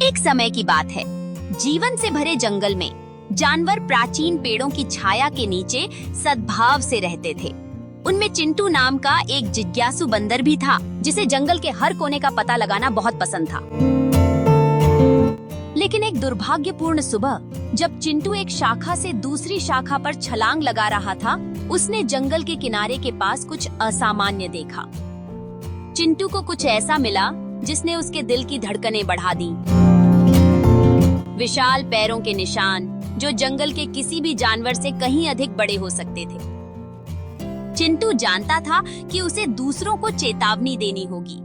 एक समय की बात है, जीवन से भरे जंगल में जानवर प्राचीन पेड़ों की छाया के नीचे सद्भाव से रहते थे। उनमें चिंटू नाम का एक जिज्ञासु बंदर भी था, जिसे जंगल के हर कोने का पता लगाना बहुत पसंद था। लेकिन एक दुर्भाग्यपूर्ण सुबह, जब चिंटू एक शाखा से दूसरी शाखा पर छलांग लगा रहा था, उसने जंगल के किनारे के पास कुछ असामान्य देखा। चिंटू को कुछ ऐसा मिला जिसने उसके दिल की धड़कनें बढ़ा दी। विशाल पैरों के निशान, जो जंगल के किसी भी जानवर से कहीं अधिक बड़े हो सकते थे। चिंटू जानता था कि उसे दूसरों को चेतावनी देनी होगी।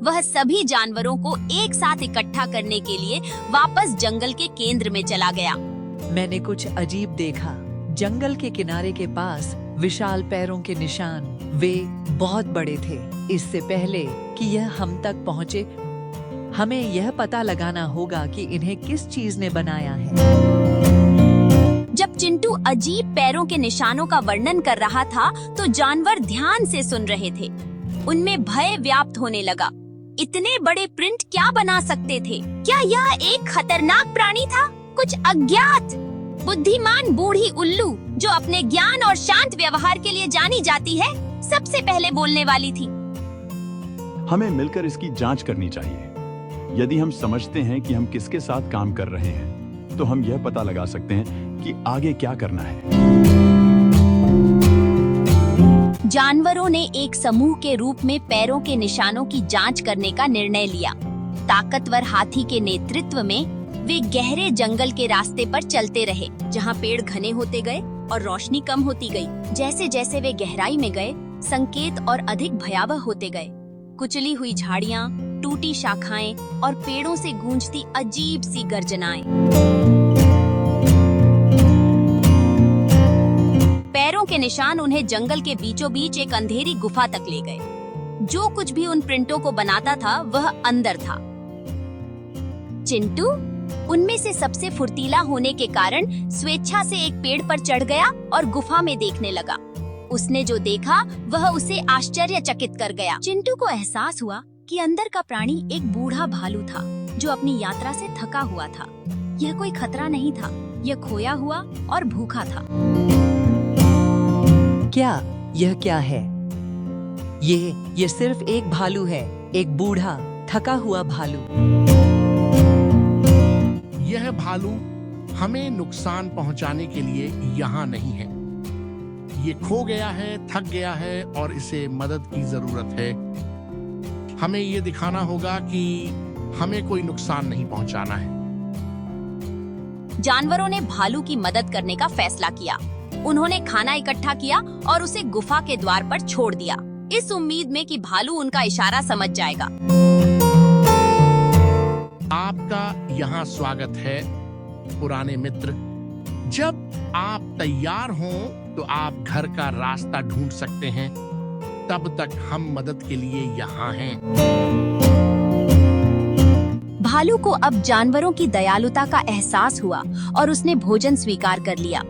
वह सभी जानवरों को एक साथ इकट्ठा करने के लिए वापस जंगल के केंद्र में चला गया। मैंने कुछ अजीब देखा। जंगल के किनारे के पास विशाल पैरों के निशान, वे बहुत बड़े थे। इससे पहले कि यह हम तक पहुँचे, हमें यह पता लगाना होगा कि इन्हें किस चीज ने बनाया है। जब चिंटू अजीब पैरों के निशानों का वर्णन कर रहा था, तो जानवर ध्यान से सुन रहे थे। उनमें भय व्याप्त होने लगा। इतने बड़े प्रिंट क्या बना सकते थे? क्या यह एक खतरनाक प्राणी था? कुछ अज्ञात बुद्धिमान बूढ़ी उल्लू, जो अपने ज्ञान और शांत व्यवहार के लिए जानी जाती है, सबसे पहले बोलने वाली थी। हमें मिलकर इसकी जांच करनी चाहिए। यदि हम समझते हैं कि हम किसके साथ काम कर रहे हैं, तो हम यह पता लगा सकते हैं कि आगे क्या करना है। जानवरों ने एक समूह के रूप में पैरों के निशानों की जांच करने का निर्णय लिया। ताकतवर हाथी के नेतृत्व में वे गहरे जंगल के रास्ते पर चलते रहे, जहां पेड़ घने होते गए और रोशनी कम होती गई। जैसे जैसे वे गहराई में गए, संकेत और अधिक भयावह होते गए। कुचली हुई झाड़ियां, टूटी शाखाएं और पेड़ों से गूंजती अजीब सी गर्जनाएं। पैरों के निशान उन्हें जंगल के बीचों बीच एक अंधेरी गुफा तक ले गए। जो कुछ भी उन प्रिंटों को बनाता था, वह अंदर था। चिंटू उनमें से सबसे फुर्तीला होने के कारण स्वेच्छा से एक पेड़ पर चढ़ गया और गुफा में देखने लगा। उसने जो देखा वह उसे आश्चर्यचकित कर गया। चिंटू को एहसास हुआ कि अंदर का प्राणी एक बूढ़ा भालू था, जो अपनी यात्रा से थका हुआ था। यह कोई खतरा नहीं था, यह खोया हुआ और भूखा था। यह क्या है? ये सिर्फ एक भालू है, एक बूढ़ा थका हुआ भालू। यह भालू हमें नुकसान पहुंचाने के लिए यहाँ नहीं है। ये खो गया है, थक गया है और इसे मदद की जरूरत है। हमें ये दिखाना होगा कि हमें कोई नुकसान नहीं पहुंचाना है। जानवरों ने भालू की मदद करने का फैसला किया। उन्होंने खाना इकट्ठा किया और उसे गुफा के द्वार पर छोड़ दिया, इस उम्मीद में कि भालू उनका इशारा समझ जाएगा। आपका यहाँ स्वागत है पुराने मित्र। जब आप तैयार हों तो आप घर का रास्ता ढूंढ सकते हैं। तब तक हम मदद के लिए यहाँ हैं। भालू को अब जानवरों की दयालुता का एहसास हुआ और उसने भोजन स्वीकार कर लिया।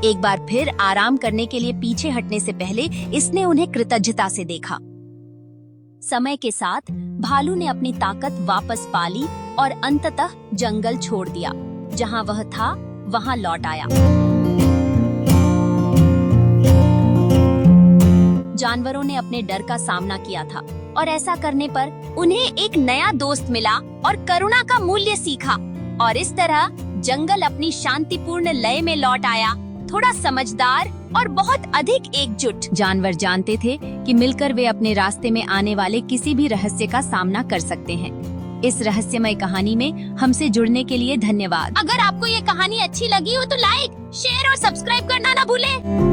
एक बार फिर आराम करने के लिए पीछे हटने से पहले इसने उन्हें कृतज्ञता से देखा। समय के साथ भालू ने अपनी ताकत वापस पा ली और अंततः जंगल छोड़ दिया। जहां वह था, वहां लौट आया। जानवरों ने अपने डर का सामना किया था और ऐसा करने पर उन्हें एक नया दोस्त मिला और करुणा का मूल्य सीखा। और इस तरह जंगल अपनी शांतिपूर्ण लय में लौट आया, थोड़ा समझदार और बहुत अधिक एकजुट। जानवर जानते थे कि मिलकर वे अपने रास्ते में आने वाले किसी भी रहस्य का सामना कर सकते हैं। इस रहस्यमय कहानी में हमसे जुड़ने के लिए धन्यवाद। अगर आपको ये कहानी अच्छी लगी हो तो लाइक, शेयर और सब्सक्राइब करना ना भूलें।